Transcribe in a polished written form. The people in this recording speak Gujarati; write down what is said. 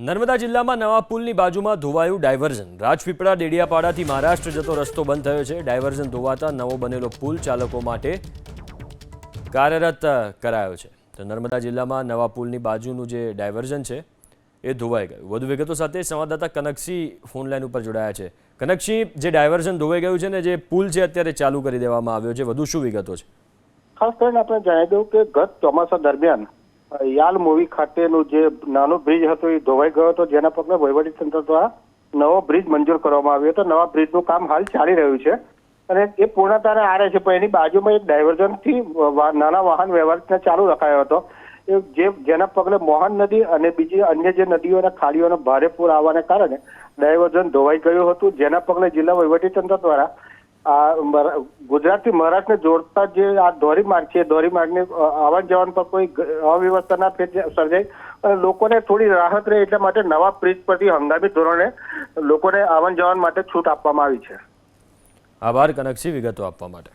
નર્મદા જિલ્લામાં નવા પુલની બાજુમાં ધોવાયું ડાયવર્ઝન। રાજપીપળા ડેડિયાપાડાથી મહારાષ્ટ્ર જતો રસ્તો બંધ થયો છે। ડાયવર્ઝન ધોવાતા નવો બનેલો પુલ ચાલકો માટે કાર્યરત કરાયો છે। તો નર્મદા જિલ્લામાં નવા પુલની બાજુનું જે ડાયવર્ઝન છે એ ધોવાઈ ગયું। વધુ વિગતો સાથે સંવાદદાતા કનકસિંહ ફોન લાઈન ઉપર જોડાયા છે। કનકસિંહ, જે ડાયવર્ઝન ધોવાઈ ગયું છે ને જે પુલ છે અત્યારે ચાલુ કરી દેવામાં આવ્યો છે, વધુ શું વિગતો છે? ખાસ કરીને આપણે જણાવી દઉં કે ગત ચોમાસા દરમિયાન યાલ મૂવી ખાતેનું જે નાનો બ્રિજ હતો એ ધોવાઈ ગયો હતો, જેના પગલે વહીવટીતંત્ર દ્વારા નવો બ્રિજ મંજૂર કરવામાં આવ્યો હતો। નવા બ્રિજનું કામ હાલ ચાલી રહ્યું છે અને એ પૂર્ણતાને આરે છે, પણ એની બાજુમાં એક ડાયવર્ઝનથી નાના વાહન વ્યવહારને ચાલુ રખાયો હતો, જેના પગલે મોહન નદી અને બીજી અન્ય જે નદીઓ અને ખાડીઓનો ભારે પૂર આવવાને કારણે ડાયવર્ઝન ધોવાઈ ગયું હતું, જેના પગલે જિલ્લા વહીવટીતંત્ર દ્વારા ગુજરાતથી મહારાષ્ટ્રને જોડતા જે આ ધોરીમાર્ગ છે, ધોરીમાર્ગની આવન જવન પર કોઈ અવ્યવસ્થા સર્જાય અને લોકોને થોડી રાહત રહે એટલા માટે નવા બ્રિજ પરથી હંગામી ધોરણે લોકોને આવન જવન માટે છૂટ આપવામાં આવી છે। આભાર કનકસિંહ વિગતો આપવા માટે।